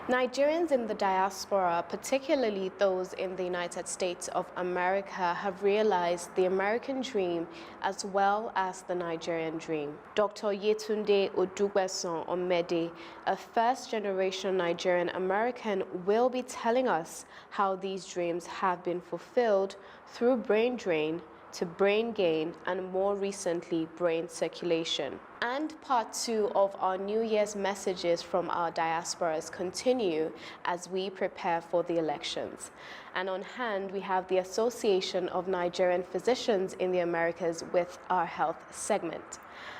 Nigerians in the diaspora, particularly those in the United States of America, have realized the American dream as well as the Nigerian dream. Dr. Yetunde Odugbeson Omede, a first-generation Nigerian American, will be telling us how these dreams have been fulfilled through brain drain to brain gain and more recently brain circulation. And part 2 of our New Year's messages from our diasporas continue as we prepare for the elections. And on hand, we have the Association of Nigerian Physicians in the Americas with our health segment.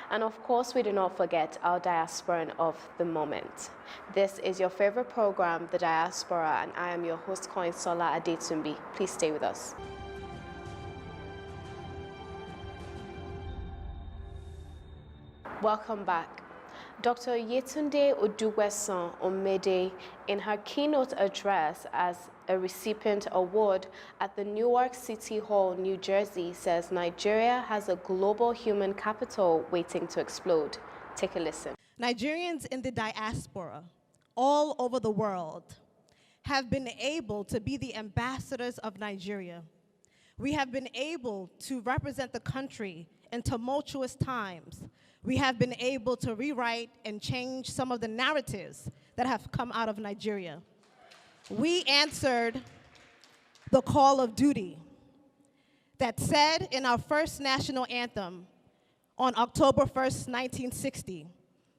And of course, we do not forget our diasporan of the moment. This is your favorite program, The Diaspora, and I am your host, Koinsola Adetumbi. Please stay with us. Welcome back. Dr. Yetunde Odugbeson Omede, in her keynote address as a recipient award at the Newark City Hall, New Jersey, says Nigeria has a global human capital waiting to explode. Take a listen. Nigerians in the diaspora all over the world have been able to be the ambassadors of Nigeria. We have been able to represent the country in tumultuous times. We have been able to rewrite and change some of the narratives that have come out of Nigeria. We answered the call of duty that said in our first national anthem on October 1st, 1960,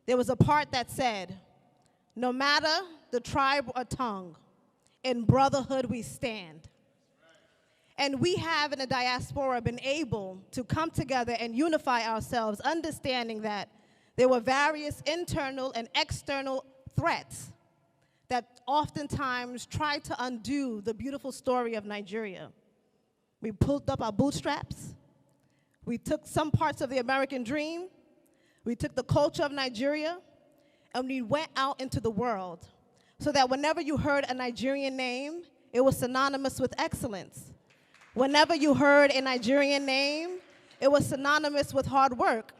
there was a part that said, "No matter the tribe or tongue, in brotherhood we stand." And we have in the diaspora been able to come together and unify ourselves, understanding that there were various internal and external threats that oftentimes tried to undo the beautiful story of Nigeria. We pulled up our bootstraps. We took some parts of the American dream. We took the culture of Nigeria, and we went out into the world so that whenever you heard a Nigerian name, it was synonymous with excellence. Whenever you heard a Nigerian name, it was synonymous with hard work.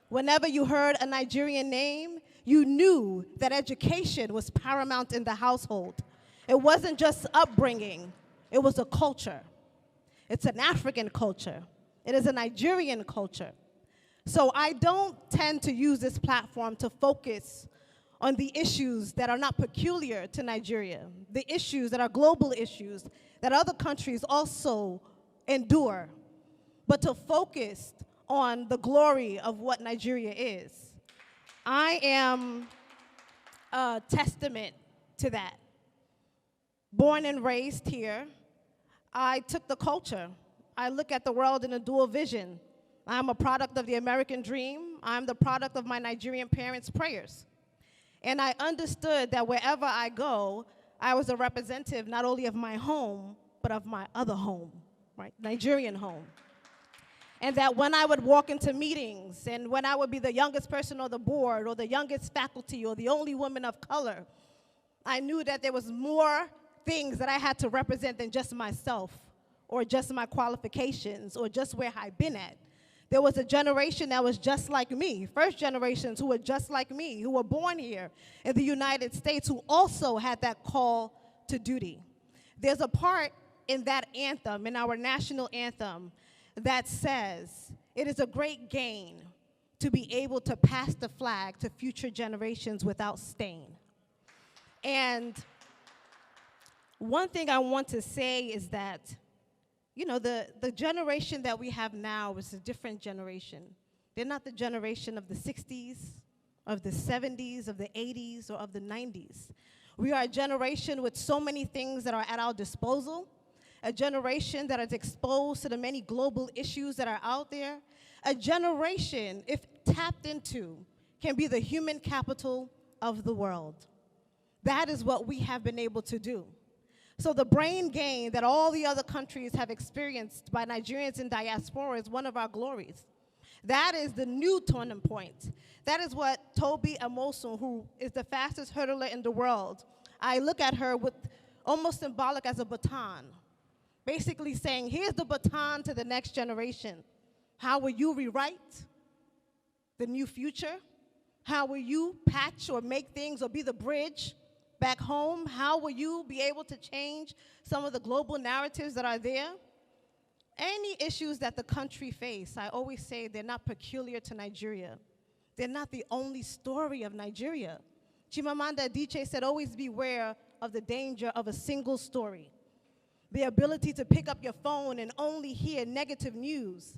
Whenever you heard a Nigerian name, you knew that education was paramount in the household. It wasn't just upbringing, it was a culture. It's an African culture. It is a Nigerian culture. So I don't tend to use this platform to focus on the issues that are not peculiar to Nigeria, the issues that are global issues that other countries also endure, but to focus on the glory of what Nigeria is. I am a testament to that. Born and raised here, I took the culture. I look at the world in a dual vision. I'm a product of the American dream. I'm the product of my Nigerian parents' prayers. And I understood that wherever I go, I was a representative not only of my home, but of my other home, right? Nigerian home. And that when I would walk into meetings and when I would be the youngest person on the board or the youngest faculty or the only woman of color, I knew that there was more things that I had to represent than just myself or just my qualifications or just where I've been at. There was a generation that was just like me, first generations who were just like me, who were born here in the United States, who also had that call to duty. There's a part in that anthem, in our national anthem, that says, "It is a great gain to be able to pass the flag to future generations without stain." And one thing I want to say is that you know, the generation that we have now is a different generation. They're not the generation of the 60s, of the 70s, of the 80s, or of the 90s. We are a generation with so many things that are at our disposal, a generation that is exposed to the many global issues that are out there, a generation, if tapped into, can be the human capital of the world. That is what we have been able to do. So the brain gain that all the other countries have experienced by Nigerians in diaspora is one of our glories. That is the new turning point. That is what Toby Amosun, who is the fastest hurdler in the world, I look at her with almost symbolic as a baton, basically saying, here's the baton to the next generation. How will you rewrite the new future? How will you patch or make things or be the bridge back home? How will you be able to change some of the global narratives that are there? Any issues that the country face, I always say they're not peculiar to Nigeria. They're not the only story of Nigeria. Chimamanda Adichie said, always beware of the danger of a single story. The ability to pick up your phone and only hear negative news.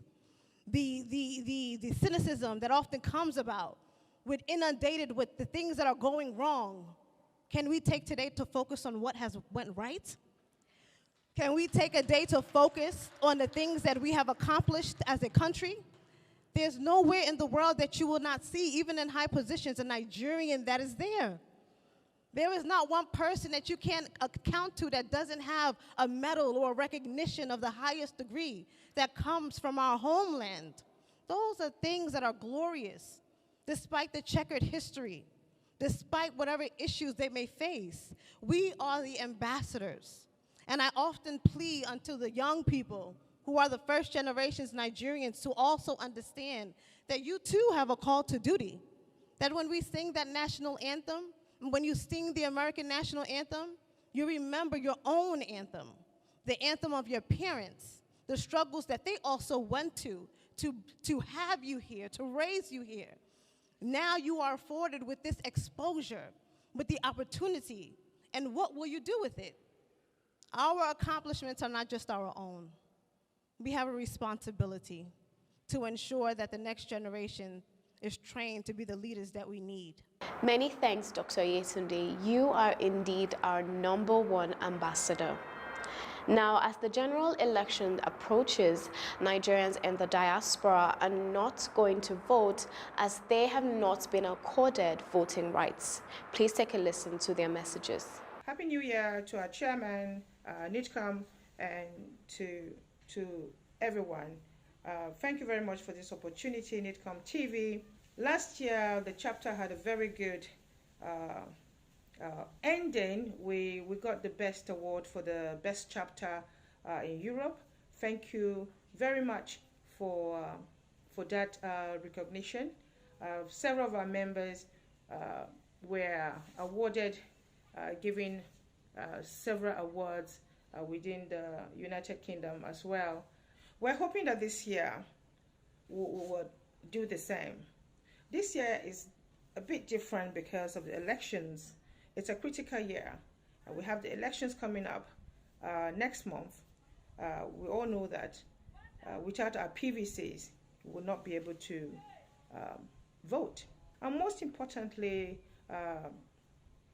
The cynicism that often comes about with inundated with the things that are going wrong. Can we take today to focus on what has went right? Can we take a day to focus on the things that we have accomplished as a country? There's nowhere in the world that you will not see, even in high positions, a Nigerian that is there. There is not one person that you can't account to that doesn't have a medal or a recognition of the highest degree that comes from our homeland. Those are things that are glorious, despite the checkered history, despite whatever issues they may face. We are the ambassadors. And I often plead unto the young people who are the first generations Nigerians to also understand that you too have a call to duty. That when we sing that national anthem, when you sing the American national anthem, you remember your own anthem, the anthem of your parents, the struggles that they also went to have you here, to raise you here. Now you are afforded with this exposure, with the opportunity, and what will you do with it? Our accomplishments are not just our own. We have a responsibility to ensure that the next generation is trained to be the leaders that we need. Many thanks, Dr. Yetunde. You are indeed our #1 ambassador. Now, as the general election approaches, Nigerians in the diaspora are not going to vote as they have not been accorded voting rights. Please take a listen to their messages. Happy New Year to our chairman, NITCOM, and to everyone. Thank you very much for this opportunity, NITCOM TV. Last year, the chapter had a very good ending. We got the best award for the best chapter in Europe. Thank you very much for that recognition. Several of our members were awarded, given several awards within the United Kingdom as well. We're hoping that this year we will do the same. This year is a bit different because of the elections. It's a critical year, and we have the elections coming up next month. We all know that without our PVCs, we will not be able to vote. And most importantly,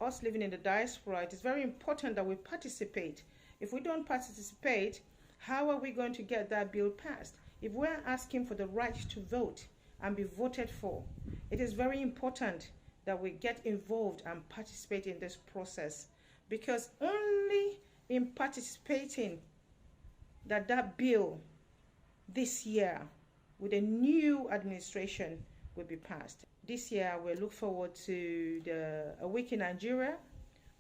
us living in the diaspora, it is very important that we participate. If we don't participate, how are we going to get that bill passed? If we're asking for the right to vote and be voted for, it is very important that we get involved and participate in this process, because only in participating that bill this year with a new administration will be passed. This year we look forward to A Week in Nigeria.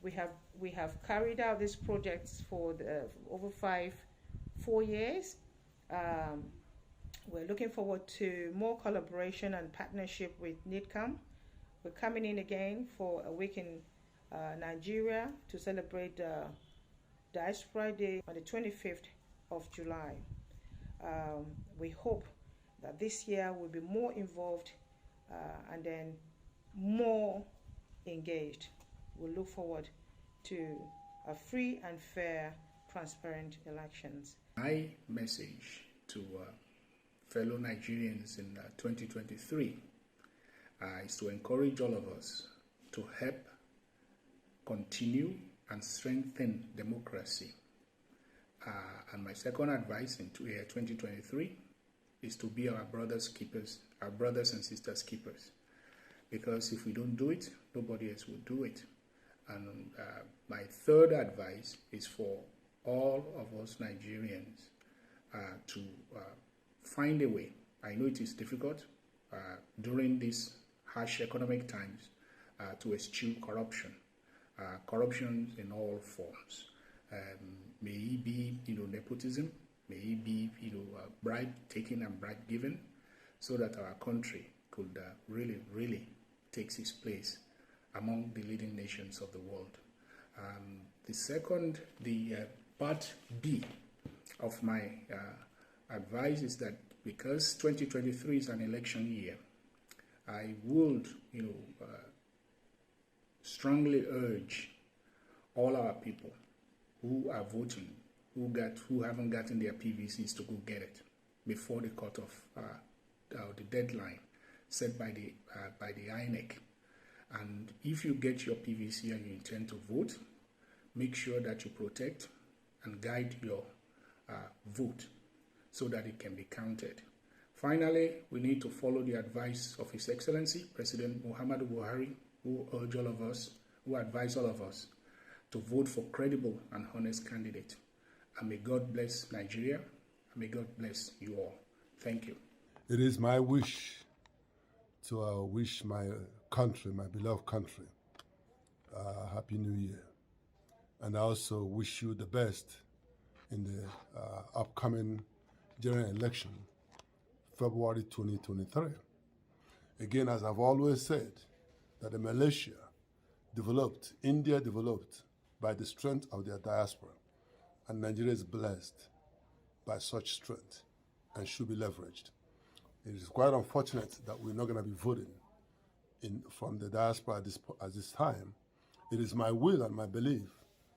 We have carried out these projects for over 4 years. We're looking forward to more collaboration and partnership with NITCOM. We're coming in again for A Week in Nigeria to celebrate Diaspora Day on the 25th of July. We hope that this year we'll be more involved and then more engaged. We look forward to a free and fair, transparent elections. My message to fellow Nigerians in 2023 is to encourage all of us to help continue and strengthen democracy. And my second advice in 2023 is to be our brothers' keepers, our brothers and sisters' keepers. Because if we don't do it, nobody else will do it. And my third advice is for all of us Nigerians to find a way. I know it is difficult during these harsh economic times to eschew corruption. Corruption in all forms. May it be, nepotism. May it be, bribe taking and bribe giving, so that our country could really take its place among the leading nations of the world. The part B of my advice is that because 2023 is an election year, I would, strongly urge all our people who are voting, who haven't gotten their PVCs, to go get it before the cutoff, the deadline set by the INEC. And if you get your PVC and you intend to vote, make sure that you protect and guide your vote so that it can be counted. Finally, we need to follow the advice of His Excellency, President Muhammadu Buhari, who advised all of us to vote for credible and honest candidates. And may God bless Nigeria, and may God bless you all. Thank you. It is my wish to wish my country, my beloved country, Happy New Year. And I also wish you the best in the upcoming general election, February 2023. Again, as I've always said, that the Malaysia developed, India developed by the strength of their diaspora, and Nigeria is blessed by such strength and should be leveraged. It is quite unfortunate that we're not going to be voting from the diaspora at this time. It is my will and my belief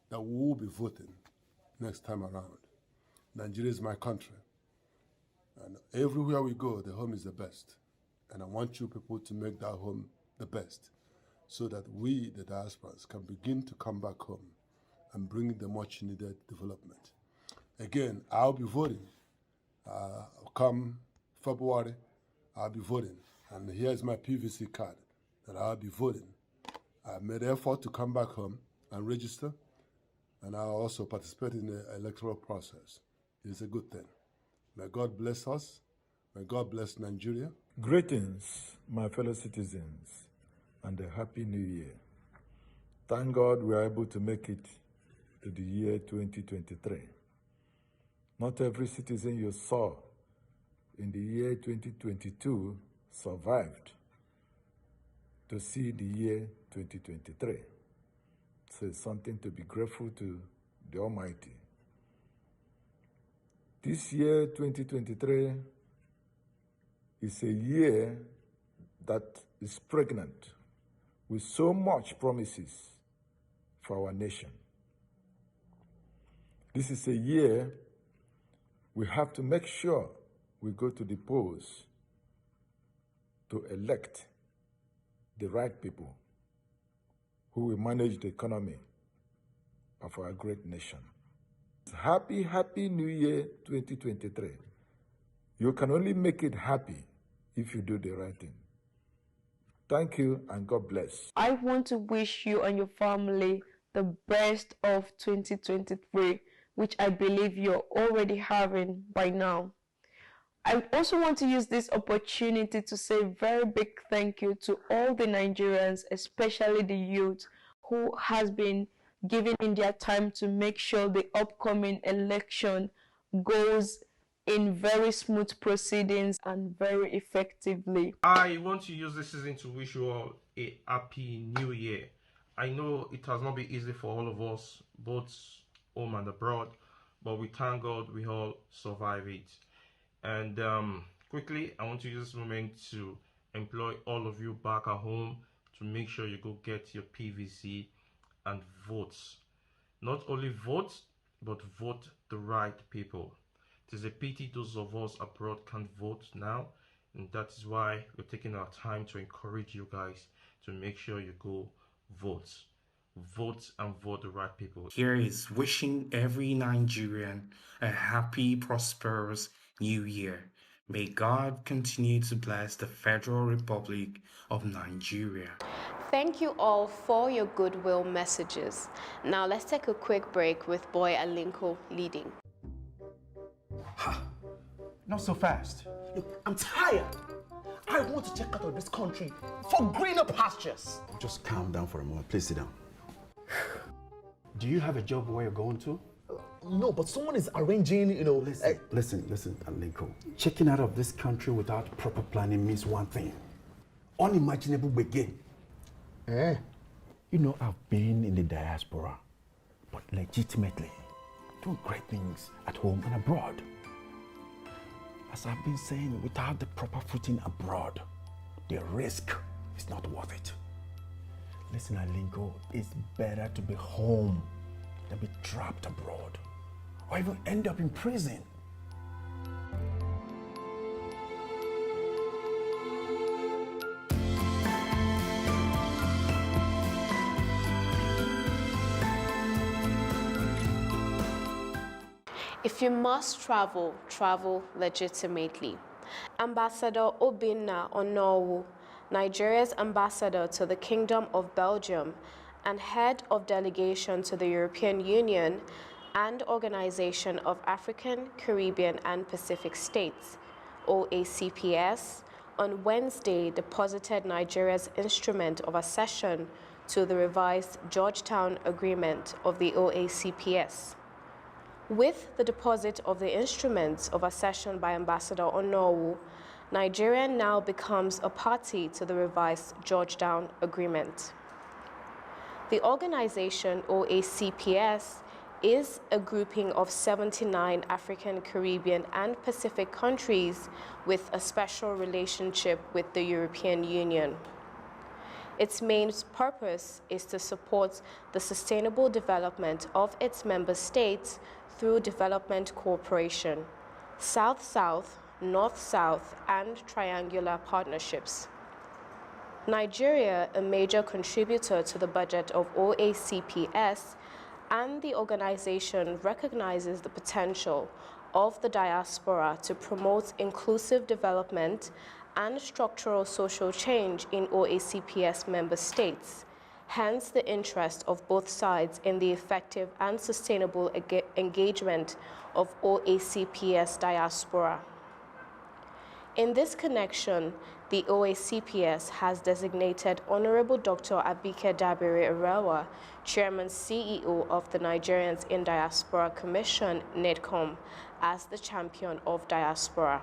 that we will be voting next time around. Nigeria is my country, and everywhere we go, the home is the best. And I want you people to make that home the best, so that we, the diasporas, can begin to come back home and bring the much needed development. Again, I'll be voting. Come February, I'll be voting. And here's my PVC card that I'll be voting. I made an effort to come back home and register, and I'll also participate in the electoral process. It's a good thing. May God bless us. May God bless Nigeria. Greetings, my fellow citizens, and a Happy New Year. Thank God we are able to make it to the year 2023. Not every citizen you saw in the year 2022 survived to see the year 2023. So it's something to be grateful to the Almighty. This year, 2023, is a year that is pregnant with so much promises for our nation. This is a year we have to make sure we go to the polls to elect the right people who will manage the economy of our great nation. Happy, Happy New Year 2023. You can only make it happy if you do the right thing. Thank you and God bless. I want to wish you and your family the best of 2023, which I believe you're already having by now. I also want to use this opportunity to say a very big thank you to all the Nigerians, especially the youth, who has been giving in their time to make sure the upcoming election goes in very smooth proceedings and very effectively. I want to use this season to wish you all a happy new year. I know it has not been easy for all of us, both home and abroad, but we thank God we all survive it. And quickly, I want to use this moment to employ all of you back at home to make sure you go get your PVC and vote. Not only vote, but vote the right people. It is a pity those of us abroad can't vote now, and that is why we're taking our time to encourage you guys to make sure you go vote. Vote and vote the right people. Here is wishing every Nigerian a happy, prosperous new year. May God continue to bless the Federal Republic of Nigeria. Thank you all for your goodwill messages. Now let's take a quick break with Boy Alinko leading. Not so fast. Look, I'm tired. I want to check out of this country for greener pastures. Just calm down for a moment. Please sit down. Do you have a job where you're going to? No, but someone is arranging, Listen, Alinko. Checking out of this country without proper planning means one thing. Unimaginable begin. Eh? You know, I've been in the diaspora but legitimately doing great things at home and abroad. As I've been saying, without the proper footing abroad, the risk is not worth it. Listen, Alinko, it's better to be home than be trapped abroad or even end up in prison. If you must travel, travel legitimately. Ambassador Obinna Onowu, Nigeria's ambassador to the Kingdom of Belgium and head of delegation to the European Union and Organization of African, Caribbean and Pacific States, OACPS, on Wednesday deposited Nigeria's instrument of accession to the revised Georgetown Agreement of the OACPS. With the deposit of the instruments of accession by Ambassador Onowu, Nigeria now becomes a party to the revised Georgetown Agreement. The organization, OACPS, is a grouping of 79 African, Caribbean, and Pacific countries with a special relationship with the European Union. Its main purpose is to support the sustainable development of its member states through development cooperation, South-South, North-South, and triangular partnerships. Nigeria, a major contributor to the budget of OACPS, and the organization recognizes the potential of the diaspora to promote inclusive development and structural social change in OACPS member states, hence the interest of both sides in the effective and sustainable engagement of OACPS diaspora. In this connection, the OACPS has designated Honorable Dr. Abike Dabiri Arewa, Chairman CEO of the Nigerians in Diaspora Commission, NIDCOM, as the champion of diaspora.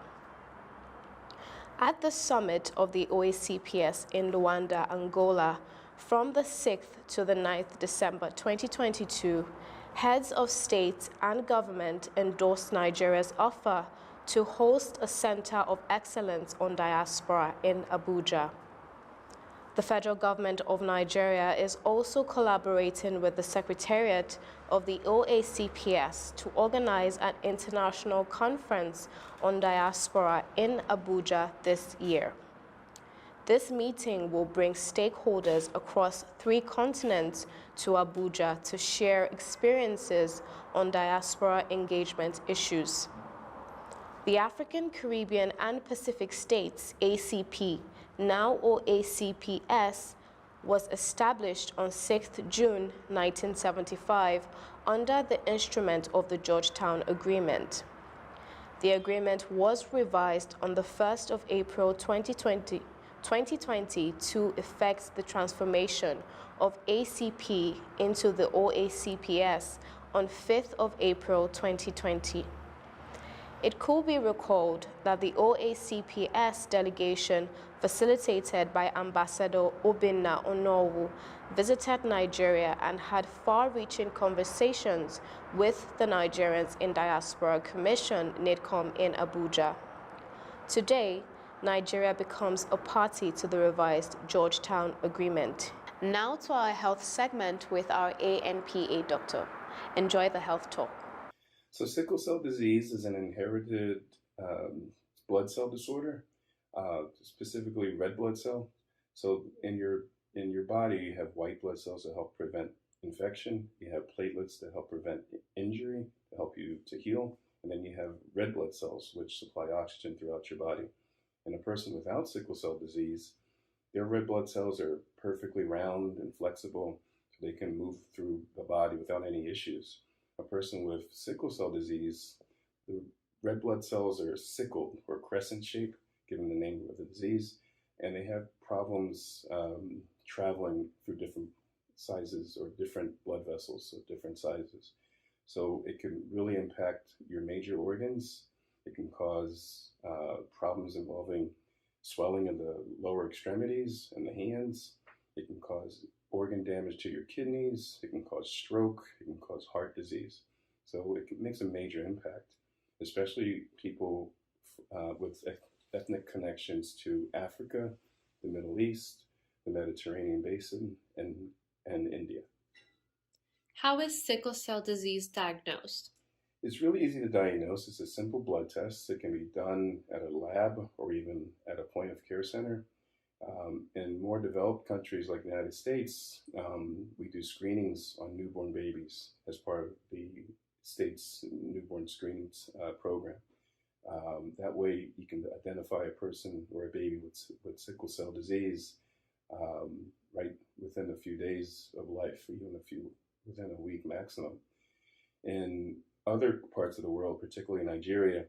At the summit of the OACPS in Luanda, Angola, from the 6th to the 9th December 2022, heads of state and government endorsed Nigeria's offer to host a Center of Excellence on Diaspora in Abuja. The federal government of Nigeria is also collaborating with the Secretariat of the OACPS to organize an international conference on diaspora in Abuja this year. This meeting will bring stakeholders across 3 continents to Abuja to share experiences on diaspora engagement issues. The African, Caribbean, and Pacific States, ACP, now OACPS, was established on 6th June 1975 under the instrument of the Georgetown Agreement. The agreement was revised on the 1st of April 2020 to effect the transformation of ACP into the OACPS on 5th of April 2020. It could be recalled that the OACPS delegation, facilitated by Ambassador Obinna Onowu, visited Nigeria and had far-reaching conversations with the Nigerians in Diaspora Commission, NIDCOM, in Abuja. Today, Nigeria becomes a party to the revised Georgetown Agreement. Now to our health segment with our ANPA doctor. Enjoy the health talk. So sickle cell disease is an inherited blood cell disorder, specifically red blood cell. So in your body, you have white blood cells to help prevent infection. You have platelets to help prevent injury, to help you to heal. And then you have red blood cells, which supply oxygen throughout your body. And a person without sickle cell disease, their red blood cells are perfectly round and flexible, so they can move through the body without any issues. A person with sickle cell disease, the red blood cells are sickled or crescent shaped, given the name of the disease, and they have problems traveling through different sizes or different blood vessels, so different sizes. So it can really impact your major organs. It can cause problems involving swelling in the lower extremities and the hands. It can cause organ damage to your kidneys, it can cause stroke, it can cause heart disease. So it makes a major impact, especially people with ethnic connections to Africa, the Middle East, the Mediterranean basin, and India. How is sickle cell disease diagnosed? It's really easy to diagnose. It's a simple blood test. It can be done at a lab or even at a point of care center. In more developed countries like the United States, we do screenings on newborn babies as part of the state's newborn screenings program. That way you can identify a person or a baby with sickle cell disease right within a few days of life, even within a week maximum. In other parts of the world, particularly Nigeria,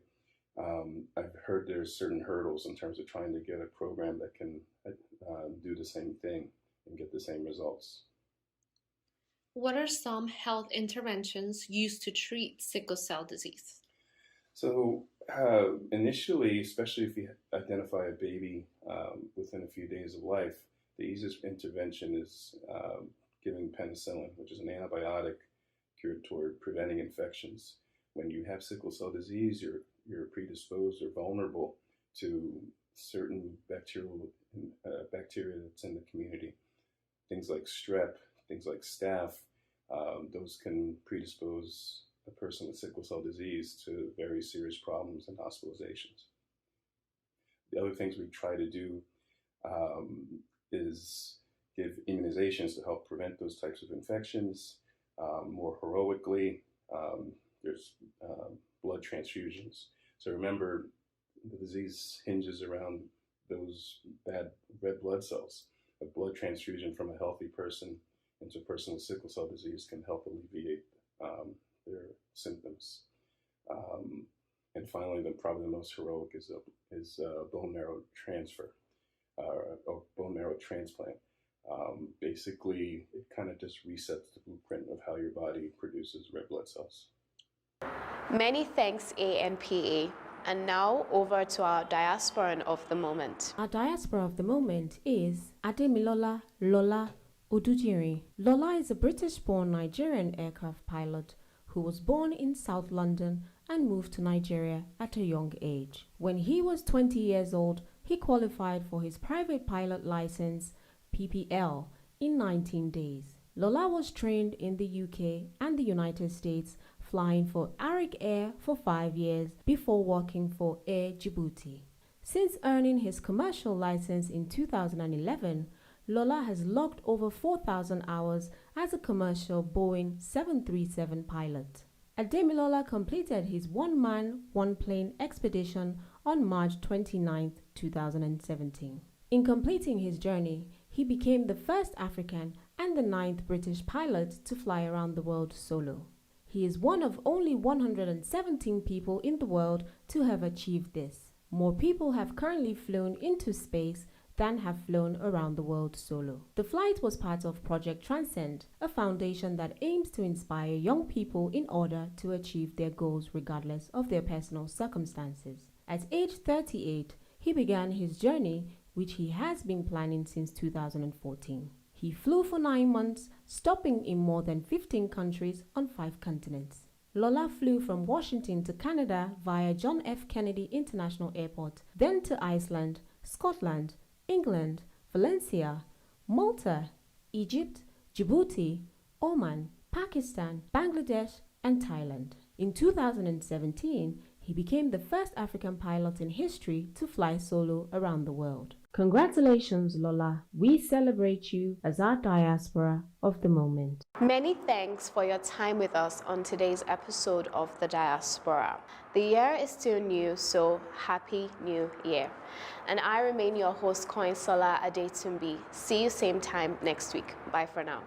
I've heard there's certain hurdles in terms of trying to get a program that can do the same thing and get the same results. What are some health interventions used to treat sickle cell disease? So initially, especially if you identify a baby within a few days of life, the easiest intervention is giving penicillin, which is an antibiotic geared toward preventing infections. When you have sickle cell disease, you're predisposed or vulnerable to certain bacteria that's in the community. Things like strep, things like staph, those can predispose a person with sickle cell disease to very serious problems and hospitalizations. The other things we try to do is give immunizations to help prevent those types of infections. More heroically, there's blood transfusions. So remember, the disease hinges around those bad red blood cells. A blood transfusion from a healthy person into a person with sickle cell disease can help alleviate their symptoms. And finally, probably the most heroic is bone marrow transfer or bone marrow transplant. Basically, it kind of just resets the blueprint of how your body produces red blood cells. Many thanks, ANPA. And now over to our diasporan of the moment. Our diaspora of the moment is Ademilola Lola Odujiri. Lola is a British-born Nigerian aircraft pilot who was born in South London and moved to Nigeria at a young age. When he was 20 years old, he qualified for his private pilot license, PPL, in 19 days. Lola was trained in the UK and the United States, flying for Arik Air for 5 years before working for Air Djibouti. Since earning his commercial license in 2011, Lola has logged over 4,000 hours as a commercial Boeing 737 pilot. Ademilola completed his one-man, one-plane expedition on March 29, 2017. In completing his journey, he became the first African and the 9th British pilot to fly around the world solo. He is one of only 117 people in the world to have achieved this. More people have currently flown into space than have flown around the world solo. The flight was part of Project Transcend, a foundation that aims to inspire young people in order to achieve their goals regardless of their personal circumstances. At age 38, he began his journey, which he has been planning since 2014. He flew for 9 months, stopping in more than 15 countries on 5 continents. Lola flew from Washington to Canada via John F. Kennedy International Airport, then to Iceland, Scotland, England, Valencia, Malta, Egypt, Djibouti, Oman, Pakistan, Bangladesh, and Thailand. In 2017, he became the first African pilot in history to fly solo around the world. Congratulations, Lola. We celebrate you as our diaspora of the moment. Many thanks for your time with us on today's episode of The Diaspora. The year is still new, so Happy New Year. And I remain your host, Koinsola Adetumbi. See you same time next week. Bye for now.